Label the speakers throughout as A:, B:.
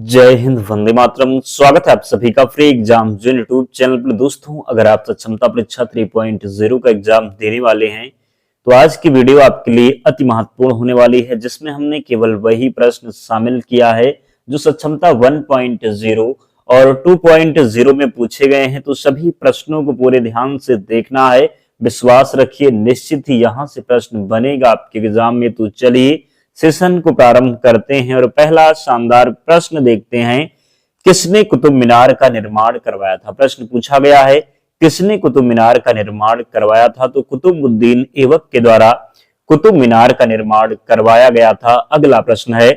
A: जय हिंद, वंदे मातरम। स्वागत है आप सभी का फ्री एग्जाम जो यूट्यूब चैनल पर। दोस्तों, अगर आप सक्षमता परीक्षा 3.0 का एग्जाम देने वाले हैं तो आज की वीडियो आपके लिए अति महत्वपूर्ण होने वाली है, जिसमें हमने केवल वही प्रश्न शामिल किया है जो सक्षमता 1.0 और 2.0 में पूछे गए हैं। तो सभी प्रश्नों को पूरे ध्यान से देखना है। विश्वास रखिए, निश्चित ही यहां से प्रश्न बनेगा आपके एग्जाम में। तो चलिए सेशन को प्रारंभ करते हैं और पहला शानदार प्रश्न देखते हैं। किसने कुतुब मीनार का निर्माण करवाया था? प्रश्न पूछा गया है, किसने कुतुब मीनार का निर्माण करवाया था? तो कुतुबुद्दीन ऐबक के द्वारा कुतुब मीनार का निर्माण करवाया गया था। अगला प्रश्न है,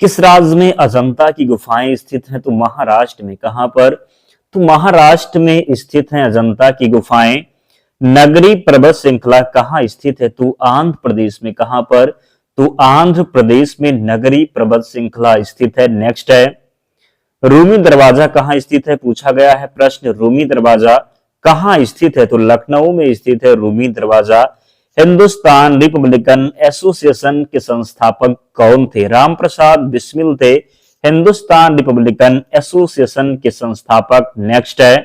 A: किस राज्य में अजंता की गुफाएं स्थित हैं? तो महाराष्ट्र में। कहां पर? तो महाराष्ट्र में स्थित है अजंता की गुफाएं। नगरी पर्वत श्रृंखला कहाँ स्थित है? तो आंध्र प्रदेश में। कहां पर? तो आंध्र प्रदेश में नगरी पर्वत श्रृंखला स्थित है। नेक्स्ट है, रूमी दरवाजा कहाँ स्थित है? पूछा गया है प्रश्न, रूमी दरवाजा कहाँ स्थित है? तो लखनऊ में स्थित है रूमी दरवाजा। हिंदुस्तान रिपब्लिकन एसोसिएशन के संस्थापक कौन थे? राम प्रसाद बिस्मिल थे हिंदुस्तान रिपब्लिकन एसोसिएशन के संस्थापक। नेक्स्ट है,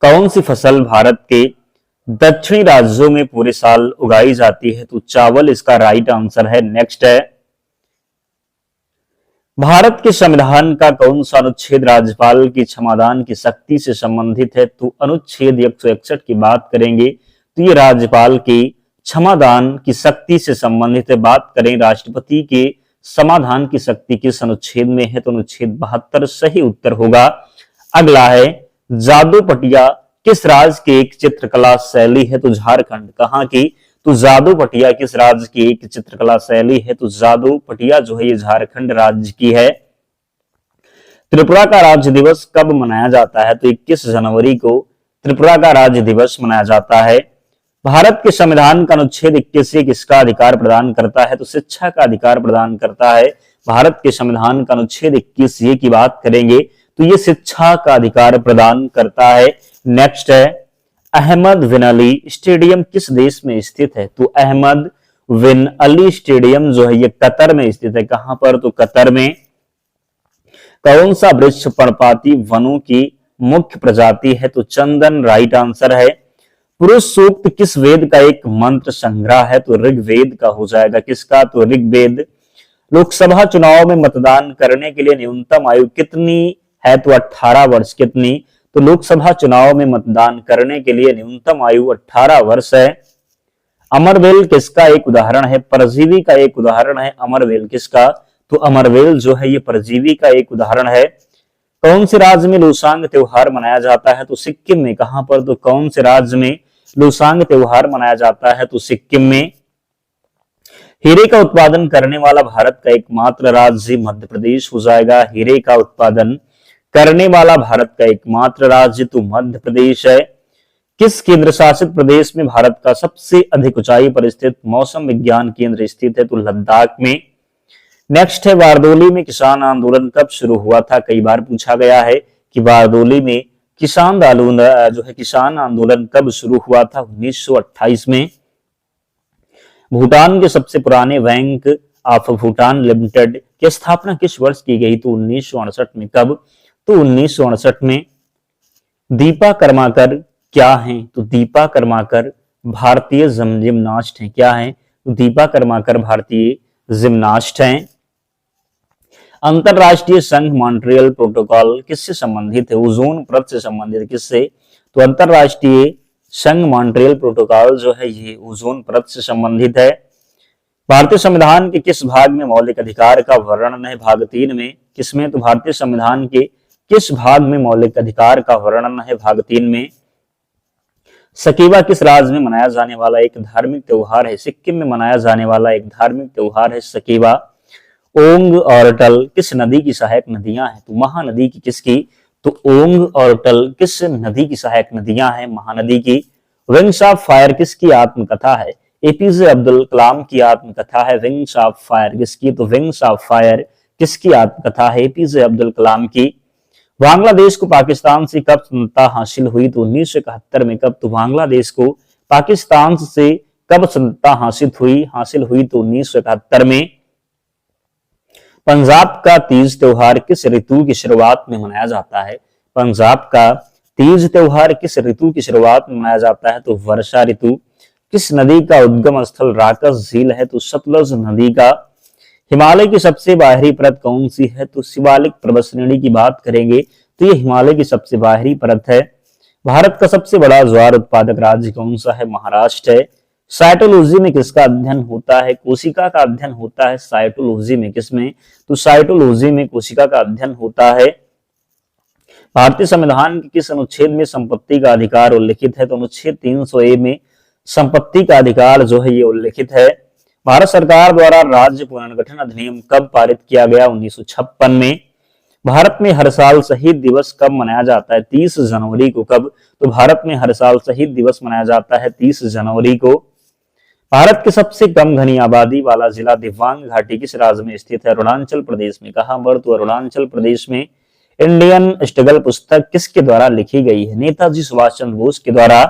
A: कौन सी फसल भारत के दक्षिणी राज्यों में पूरे साल उगाई जाती है? तो चावल इसका राइट आंसर है। नेक्स्ट है, भारत के संविधान का कौन सा अनुच्छेद राज्यपाल की क्षमादान की शक्ति से संबंधित है? तो अनुच्छेद 161 की बात करेंगे तो ये राज्यपाल की क्षमादान की शक्ति से संबंधित है। बात करें राष्ट्रपति के समाधान की शक्ति किस अनुच्छेद में है? तो अनुच्छेद 72 सही उत्तर होगा। अगला है, जादूपटिया किस राज्य की एक चित्रकला शैली है? तो झारखंड। कहाँ की? तो जादूपटिया किस राज्य की एक चित्रकला शैली है? तो जादूपटिया जो है ये झारखंड राज्य की है। त्रिपुरा का राज्य दिवस कब मनाया जाता है? तो 21 जनवरी को त्रिपुरा का राज्य दिवस मनाया जाता है। भारत के संविधान का अनुच्छेद 21 किसका अधिकार प्रदान करता है? तो शिक्षा का अधिकार प्रदान करता है। भारत के संविधान का अनुच्छेद 21 ये की बात करेंगे तो ये शिक्षा का अधिकार प्रदान करता है। नेक्स्ट है, अहमद बिन अली स्टेडियम किस देश में स्थित है? तो अहमद बिन अली स्टेडियम जो है ये कतर में स्थित है। कहां पर? तो कतर में। कौन सा वृक्ष पर्णपाती वनों की मुख्य प्रजाति है? तो चंदन राइट आंसर है। पुरुष सूक्त किस वेद का एक मंत्र संग्रह है? तो ऋग्वेद का हो जाएगा। किसका? तो ऋग्वेद। लोकसभा चुनाव में मतदान करने के लिए न्यूनतम आयु कितनी है? तो 18 वर्ष। कितनी? तो लोकसभा चुनाव में मतदान करने के लिए न्यूनतम आयु 18 वर्ष है। अमरवेल किसका एक उदाहरण है? परजीवी का एक उदाहरण है अमरवेल। किसका? तो अमरवेल जो है ये परजीवी का एक उदाहरण है। कौन से राज्य में लोसांग त्योहार मनाया जाता है? तो सिक्किम में। कहां पर? तो कौन से राज्य में लोसांग त्योहार मनाया जाता है? तो सिक्किम में। हीरे का उत्पादन करने वाला भारत का एकमात्र राज्य मध्य प्रदेश हो जाएगा। हीरे का उत्पादन करने वाला भारत का एकमात्र राज्य तो मध्य प्रदेश है। किस केंद्र शासित प्रदेश में भारत का सबसे अधिक ऊंचाई पर स्थित मौसम विज्ञान केंद्र स्थित है? तो लद्दाख में। नेक्स्ट है, बारदोली में किसान आंदोलन कब शुरू हुआ था? कई बार पूछा गया है कि बारदोली में किसान आंदोलन कब शुरू हुआ था? 1928 में। भूटान के सबसे पुराने बैंक ऑफ भूटान लिमिटेड की स्थापना किस वर्ष की गई? तो 1968 में। कब? तो 1968 में। दीपा कर्माकर क्या हैं? तो दीपा कर्माकर भारतीय जिम्नास्ट हैं। क्या हैं? तो दीपा कर्माकर भारतीय जिम्नास्ट हैं। अंतरराष्ट्रीय संघ मॉन्ट्रियल प्रोटोकॉल किससे संबंधित है? ओजोन परत से संबंधित। किससे? तो अंतरराष्ट्रीय संघ मॉन्ट्रियल प्रोटोकॉल जो है ये ओजोन परत से संबंधित है। भारतीय संविधान के किस भाग में मौलिक अधिकार का वर्णन है? भाग 3 में। किसमें? तो भारतीय संविधान के किस भाग में मौलिक अधिकार का वर्णन है? भाग 3 में। सकीवा किस राज्य में मनाया जाने वाला एक धार्मिक त्योहार है? सिक्किम में मनाया जाने वाला एक धार्मिक त्योहार है सकीवा। ओंग और टल किस नदी की सहायक नदियां हैं? तो महानदी की। किसकी? तो ओंग और टल किस नदी की सहायक नदियां हैं? महानदी की। विंग्स ऑफ फायर किसकी आत्मकथा है? एपीजे अब्दुल कलाम की आत्मकथा है विंग्स ऑफ फायर। किसकी? तो विंग्स ऑफ फायर किसकी आत्मकथा है? एपीजे अब्दुल कलाम की। बांग्लादेश को पाकिस्तान से कब स्वतंत्रता हासिल हुई? तो 1971 में। कब? तो बांग्लादेश को पाकिस्तान से कब स्वतंत्रता हासिल हुई? तो 1971 में। पंजाब का तीज त्योहार किस ऋतु की शुरुआत में मनाया जाता है? पंजाब का तीज त्योहार किस ऋतु की शुरुआत में मनाया जाता है? तो वर्षा ऋतु। किस नदी का उद्गम स्थल राकस झील है? तो सतलज नदी का। हिमालय की सबसे बाहरी परत कौन सी है? तो शिवालिक पर्वत श्रेणी की बात करेंगे तो ये हिमालय की सबसे बाहरी परत है। भारत का सबसे बड़ा ज्वार उत्पादक राज्य कौन सा है? महाराष्ट्र है। साइटोलॉजी में किसका अध्ययन होता है? कोशिका का अध्ययन होता है साइटोलॉजी में। किसमें? तो साइटोलॉजी में कोशिका का अध्ययन होता है। भारतीय संविधान के किस अनुच्छेद में संपत्ति का अधिकार उल्लिखित है? तो अनुच्छेद 300A में संपत्ति का अधिकार जो है ये उल्लिखित है। भारत सरकार द्वारा राज्य पुनर्गठन अधिनियम कब पारित किया गया? 1956 में। भारत में हर साल शहीद दिवस कब मनाया जाता है? 30 जनवरी को। कब? तो भारत में हर साल शहीद दिवस मनाया जाता है 30 जनवरी को। भारत के सबसे कम घनी आबादी वाला जिला दिव्यांग घाटी किस राज्य में स्थित है? अरुणाचल प्रदेश में। कहां पर? तो अरुणाचल प्रदेश में। इंडियन स्ट्रगल पुस्तक किसके द्वारा लिखी गई है? नेताजी सुभाष चंद्र बोस के द्वारा।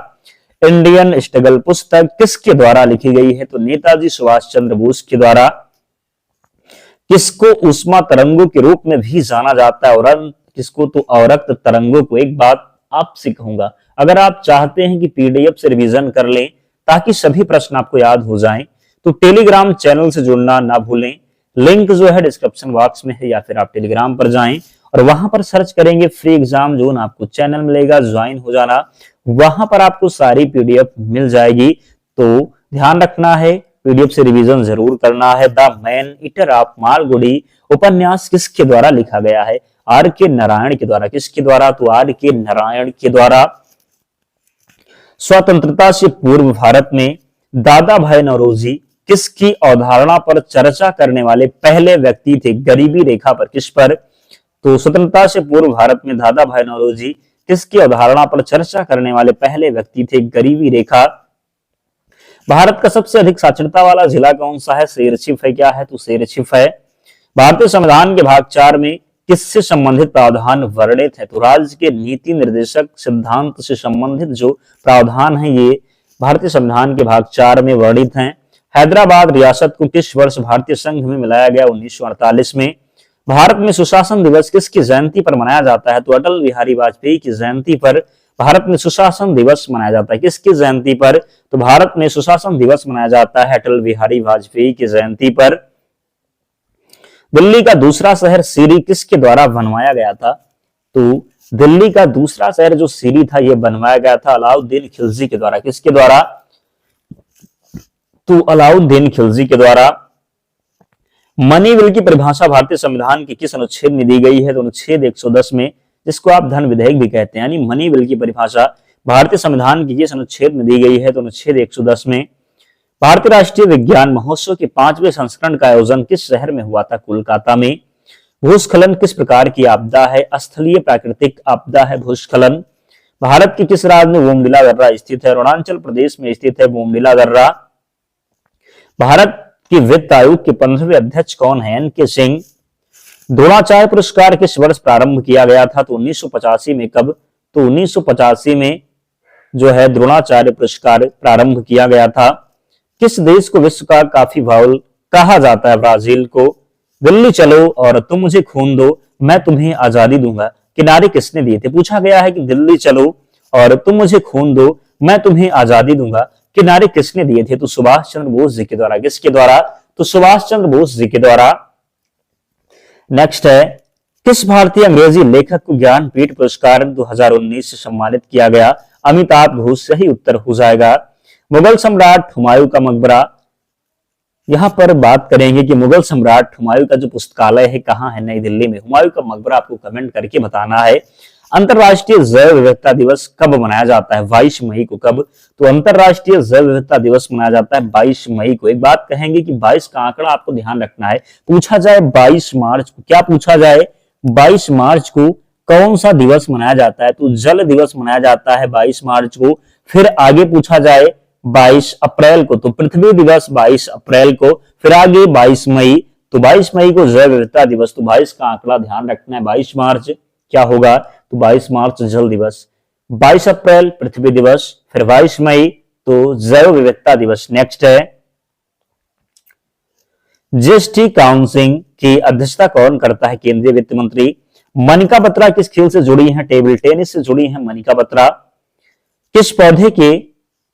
A: इंडियन स्ट्रगल पुस्तक किसके द्वारा लिखी गई है? तो नेताजी सुभाष चंद्र बोस के द्वारा। किसको ऊष्मा तरंगों के रूप में भी जाना जाता है? और किसको? तो अवरक्त तरंगों को। एक बात आपसे कहूंगा, अगर आप चाहते हैं कि पीडीएफ से रिवीजन कर लें ताकि सभी प्रश्न आपको याद हो जाएं, तो टेलीग्राम चैनल से जुड़ना ना भूलें। लिंक जो है डिस्क्रिप्शन बॉक्स में है, या फिर आप टेलीग्राम पर जाएं और वहां पर सर्च करेंगे फ्री एग्जाम जोन, आपको चैनल मिलेगा, ज्वाइन हो जाना। वहां पर आपको सारी पीडीएफ मिल जाएगी। तो ध्यान रखना है, पीडीएफ से रिवीजन जरूर करना है। The man eater of Malgudi उपन्यास किसके द्वारा लिखा गया है? आर के नारायण के द्वारा। किसके द्वारा? तो आर के नारायण के द्वारा। स्वतंत्रता से पूर्व भारत में दादा भाई नौरोजी किसकी अवधारणा पर चर्चा करने वाले पहले व्यक्ति थे? गरीबी रेखा पर। किस पर? तो स्वतंत्रता से पूर्व भारत में दादा भाई नौरोजी किसकी अवधारणा पर चर्चा करने वाले पहले व्यक्ति थे? गरीबी रेखा। भारत का सबसे अधिक साक्षरता वाला जिला कौन सा है? शेरछिप है। क्या है? तो शेरछिप है। भारतीय संविधान के भाग 4 में किससे संबंधित प्रावधान वर्णित है? तो राज्य के नीति निर्देशक सिद्धांत से संबंधित जो प्रावधान है ये भारतीय संविधान के भाग 4 में वर्णित हैं। हैदराबाद रियासत को किस वर्ष भारतीय संघ में मिलाया गया? 1948 में। भारत में सुशासन दिवस किसकी जयंती पर मनाया जाता है? तो अटल बिहारी वाजपेयी की जयंती पर भारत में सुशासन दिवस मनाया जाता है। किसकी जयंती पर? तो भारत में सुशासन दिवस मनाया जाता है अटल बिहारी वाजपेयी की जयंती पर। दिल्ली का दूसरा शहर सीरी किसके द्वारा बनवाया गया था? तो दिल्ली का दूसरा शहर जो सीरी था यह बनवाया गया था अलाउद्दीन खिलजी के द्वारा। किसके द्वारा? तो अलाउद्दीन खिलजी के द्वारा। मनी बिल की परिभाषा भारतीय संविधान के किस अनुच्छेद में दी गई है? तो अनुच्छेद 110 में, जिसको आप धन विधेयक भी कहते हैं। यानी मनी बिल की परिभाषा भारतीय संविधान के किस अनुच्छेद में दी गई है? तो अनुच्छेद 110 में। भारतीय राष्ट्रीय विज्ञान महोत्सव के 5वें संस्करण का आयोजन किस शहर में हुआ था? कोलकाता में। भूस्खलन किस प्रकार की आपदा है? स्थलीय प्राकृतिक आपदा है भूस्खलन। भारत के किस राज्य में बोमडिला दर्रा स्थित है? अरुणाचल प्रदेश में स्थित है बोमडिला दर्रा। भारत के वित्त आयोग के 15वें अध्यक्ष कौन है? एन.के. सिंह। द्रोणाचार्य पुरस्कार किस वर्ष प्रारंभ किया गया था? तो 1985 में। कब? तो 1985 में जो है द्रोणाचार्य पुरस्कार प्रारंभ किया गया था। किस देश को विश्व का कॉफी बाउल कहा जाता है? ब्राजील को। दिल्ली चलो और तुम मुझे खून दो, मैं तुम्हें आजादी दूंगा, किनारे किसने दिए थे? पूछा गया है कि दिल्ली चलो और तुम मुझे खून दो, मैं तुम्हें आजादी दूंगा, किनारे किसने दिए थे? तो सुभाष चंद्र बोस जी के द्वारा। किसके द्वारा? तो सुभाष चंद्र बोस जी के द्वारा। नेक्स्ट है, किस भारतीय अंग्रेजी लेखक को ज्ञानपीठ पुरस्कार 2019 से सम्मानित किया गया? अमिताभ घोष। सही उत्तर हो जाएगा। मुगल सम्राट हुमायूं का मकबरा। यहां पर बात करेंगे कि मुगल सम्राट हुमायूं का जो पुस्तकालय है कहां है? नई दिल्ली में। हुमायूं का मकबरा आपको कमेंट करके बताना है। अंतरराष्ट्रीय जैव विविधता दिवस कब मनाया जाता है? 22 मई को। कब? तो अंतरराष्ट्रीय जैव विविधता दिवस मनाया जाता है 22 मई को। एक बात कहेंगे कि 22 का आंकड़ा आपको ध्यान रखना है। पूछा जाए 22 मार्च को, क्या पूछा जाए? 22 मार्च को कौन सा दिवस मनाया जाता है? तो जल दिवस मनाया जाता है 22 मार्च को। फिर आगे पूछा जाए 22 अप्रैल को, तो पृथ्वी दिवस 22 अप्रैल को। फिर आगे 22 मई, तो 22 मई को जैव विविधता दिवस। तो 22 का आंकड़ा ध्यान रखना है। 22 मार्च क्या होगा? तो 22 मार्च जल दिवस, 22 अप्रैल पृथ्वी दिवस, फिर 22 मई तो जैव विविधता दिवस। नेक्स्ट है, जीएसटी काउंसिल की अध्यक्षता कौन करता है? केंद्रीय वित्त मंत्री। मनिका बत्रा किस खेल से जुड़ी हैं? टेबल टेनिस से जुड़ी हैं मनिका बत्रा। किस पौधे के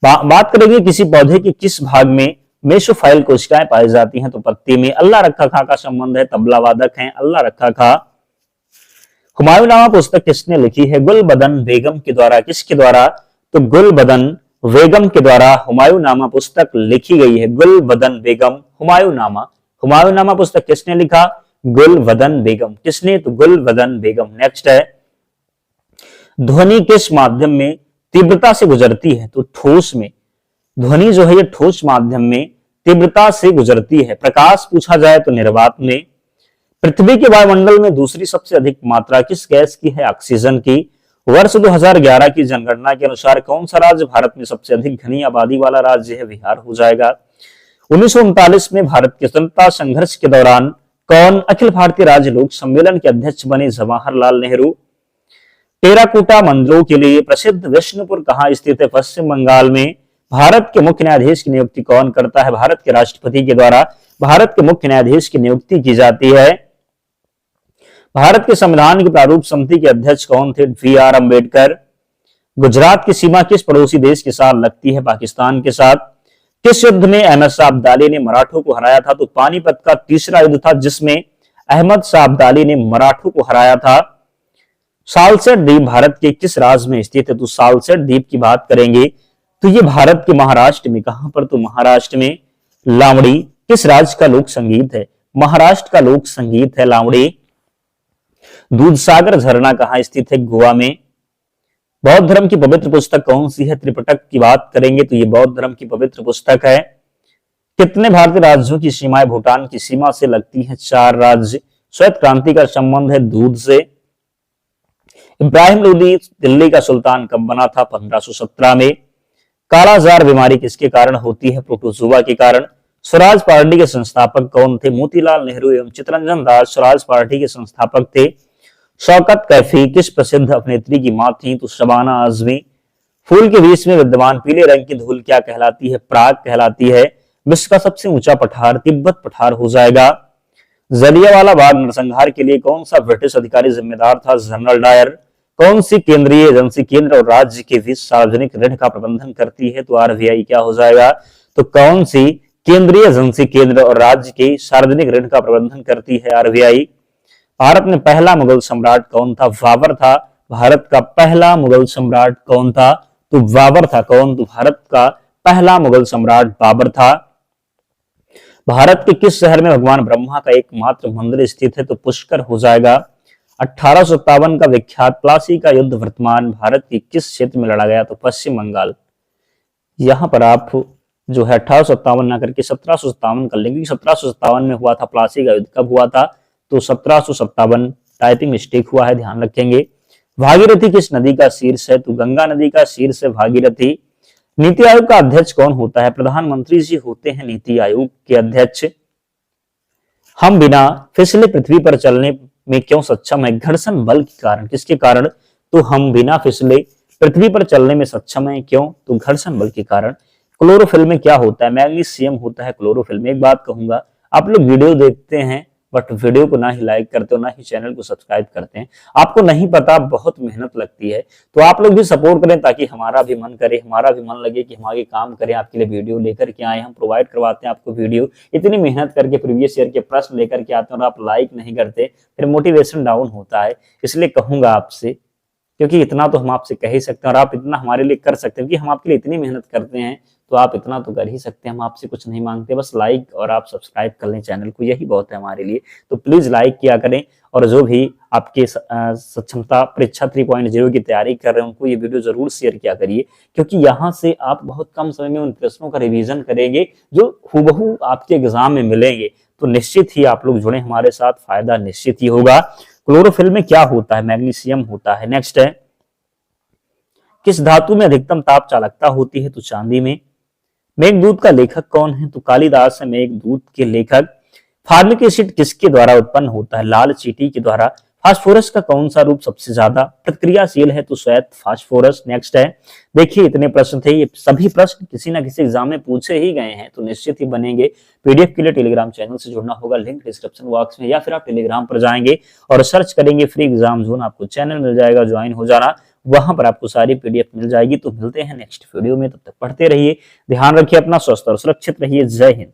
A: बात करेंगे, किसी पौधे के किस भाग में मेसोफाइल कोशिकाएं पाई जाती हैं? तो पत्ती में। अल्लाह रखा खां का संबंध है, तबला वादक हैं अल्लाह रखा खां। हुमायूंनामा पुस्तक किसने लिखी है? गुलबदन बेगम के द्वारा। किसके द्वारा? तो गुलबदन बेगम के द्वारा हुमायूंनामा पुस्तक लिखी गई है। गुलबदन बेगम हुमायूंनामा। हुमायूंनामा पुस्तक किसने लिखा? गुलबदन बेगम। किसने? तो गुलबदन बेगम। नेक्स्ट है, ध्वनि किस माध्यम में तीव्रता से गुजरती है? तो ठोस में। ध्वनि जो है ये ठोस माध्यम में तीव्रता से गुजरती है। प्रकाश पूछा जाए तो निर्वात में। पृथ्वी के वायुमंडल में दूसरी सबसे अधिक मात्रा किस गैस की है? ऑक्सीजन की। वर्ष 2011 की जनगणना के अनुसार कौन सा राज्य भारत में सबसे अधिक घनी आबादी वाला राज्य है? बिहार हो जाएगा। 1939 में भारत के स्वतंत्रता संघर्ष के दौरान कौन अखिल भारतीय राज्य लोक सम्मेलन के अध्यक्ष बने? जवाहरलाल नेहरू। टेराकोटा मंदिरों के लिए प्रसिद्ध विष्णुपुर कहाँ स्थित है? पश्चिम बंगाल में। भारत के मुख्य न्यायाधीश की नियुक्ति कौन करता है? भारत के राष्ट्रपति के द्वारा भारत के मुख्य न्यायाधीश की नियुक्ति की जाती है। भारत के संविधान की प्रारूप समिति के अध्यक्ष कौन थे? बी.आर. अम्बेडकर। गुजरात की सीमा किस पड़ोसी देश के साथ लगती है? पाकिस्तान के साथ। किस युद्ध में अहमद शाह अब्दाली ने मराठों को हराया था? तो पानीपत का तीसरा युद्ध था जिसमें अहमद शाह अब्दाली ने मराठों को हराया था। सालसेट द्वीप भारत के किस राज्य में स्थित है? तो सालसेट द्वीप की बात करेंगे तो ये भारत के महाराष्ट्र में। कहां पर? तो महाराष्ट्र में। लावड़ी किस राज्य का लोक संगीत है? महाराष्ट्र का लोक संगीत है लावड़ी। दूधसागर झरना कहां स्थित है? गोवा में। बौद्ध धर्म की पवित्र पुस्तक कौन सी है? त्रिपिटक की बात करेंगे तो ये बौद्ध धर्म की पवित्र पुस्तक है। कितने भारतीय राज्यों की सीमाएं भूटान की सीमा से लगती हैं? 4 राज्य। श्वेत क्रांति का संबंध है दूध से। इब्राहिम लोदी दिल्ली का सुल्तान कब बना था? 1517 में। कालाजार बीमारी किसके कारण होती है? प्रोटोजुआ के कारण। स्वराज पार्टी के संस्थापक कौन थे? मोतीलाल नेहरू एवं चित्तरंजन दास स्वराज पार्टी के संस्थापक थे। शौकत कैफी किस प्रसिद्ध अभिनेत्री की मां थी? तो शबाना आजमी। फूल के बीच में विद्यमान पीले रंग की धूल क्या कहलाती है? पराग कहलाती है। विश्व का सबसे ऊंचा पठार तिब्बत पठार हो जाएगा। जलियांवाला बाग नरसंहार के लिए कौन सा ब्रिटिश अधिकारी जिम्मेदार था? General Dyer. कौन सी केंद्रीय एजेंसी केंद्र और राज्य के बीच सार्वजनिक ऋण का प्रबंधन करती है? तो आरबीआई क्या हो जाएगा? तो कौन सी केंद्रीय एजेंसी केंद्र और राज्य के सार्वजनिक ऋण का प्रबंधन करती है? आरबीआई। भारत में पहला मुगल सम्राट कौन था? बाबर था। भारत का पहला मुगल सम्राट कौन था? तो बाबर था। कौन? तो भारत का पहला मुगल सम्राट बाबर था। भारत के किस शहर में भगवान ब्रह्मा का एकमात्र मंदिर स्थित है? तो पुष्कर हो जाएगा। 1857 का विख्यात प्लासी का युद्ध वर्तमान भारत के किस क्षेत्र में लड़ा गया? तो पश्चिम बंगाल। यहां पर आप जो है 1857 ना करके 1757 कर लेंगे। 1757 में हुआ था प्लासी का युद्ध। कब हुआ था? तो 1757। टाइपिंग मिस्टेक हुआ है, ध्यान रखेंगे। भागीरथी किस नदी का शीर्ष है? तो गंगा नदी का शीर्ष है भागीरथी। नीति आयोग का अध्यक्ष कौन होता है? प्रधानमंत्री जी होते हैं नीति आयोग के अध्यक्ष। हम बिना फिसले पृथ्वी पर चलने में क्यों सक्षम है? घर्षण बल के कारण। किसके कारण? तो हम बिना फिसले पृथ्वी पर चलने में सक्षम है। क्यों? तो घर्षण बल के कारण। क्लोरोफिल में क्या होता है? मैग्नीशियम होता है क्लोरोफिल में। एक बात कहूंगा, आप लोग वीडियो देखते हैं बट वीडियो को ना ही लाइक करते हो ना ही चैनल को सब्सक्राइब करते हैं। आपको नहीं पता, बहुत मेहनत लगती है, तो आप लोग भी सपोर्ट करें ताकि हमारा भी मन करे, हमारा भी मन लगे कि हम आगे काम करें, आपके लिए वीडियो लेकर के आए। हम प्रोवाइड करवाते हैं आपको वीडियो, इतनी मेहनत करके प्रीवियस ईयर के प्रश्न लेकर के आते हैं और आप लाइक नहीं करते, फिर मोटिवेशन डाउन होता है। इसलिए कहूंगा आपसे, क्योंकि इतना तो हम आपसे कह ही सकते हैं और आप इतना हमारे लिए कर सकते हैं, क्योंकि हम आपके लिए इतनी मेहनत करते हैं तो आप इतना तो कर ही सकते हैं। हम आपसे कुछ नहीं मांगते, बस लाइक और आप सब्सक्राइब कर लें चैनल को, यही बहुत है हमारे लिए। तो प्लीज लाइक किया करें और जो भी आपके सक्षमता परीक्षा 3.0 की तैयारी कर रहे हैं उनको ये वीडियो जरूर शेयर किया करिए, क्योंकि यहाँ से आप बहुत कम समय में उन प्रश्नों का रिवीजन करेंगे जो हूबहू आपके एग्जाम में मिलेंगे। तो निश्चित ही आप लोग जुड़े हमारे साथ, फायदा निश्चित ही होगा। क्लोरोफिल में क्या होता है? मैग्नीशियम होता है। नेक्स्ट है, किस धातु में अधिकतम ताप चालकता होती है? तो चांदी में। मेघदूत का लेखक कौन है? तो कालिदास है मेघदूत के लेखक। फार्मिक एसिड किसके द्वारा उत्पन्न होता है? लाल चींटी के द्वारा। फास्फोरस का कौन सा रूप सबसे ज्यादा प्रतिक्रियाशील है? तो श्वेत फास्फोरस। नेक्स्ट है, देखिए इतने प्रश्न थे, ये सभी प्रश्न किसी ना किसी एग्जाम में पूछे ही गए हैं, तो निश्चित ही बनेंगे। पीडीएफ के लिए टेलीग्राम चैनल से जुड़ना होगा, लिंक डिस्क्रिप्शन बॉक्स में, या फिर आप टेलीग्राम पर जाएंगे और सर्च करेंगे फ्री एग्जाम जोन, आपको चैनल मिल जाएगा, ज्वाइन हो जाना, वहां पर आपको सारी पीडीएफ मिल जाएगी। तो मिलते हैं नेक्स्ट वीडियो में, तब तक पढ़ते रहिए, ध्यान रखिए अपना, स्वस्थ और सुरक्षित रहिए। जय हिंद।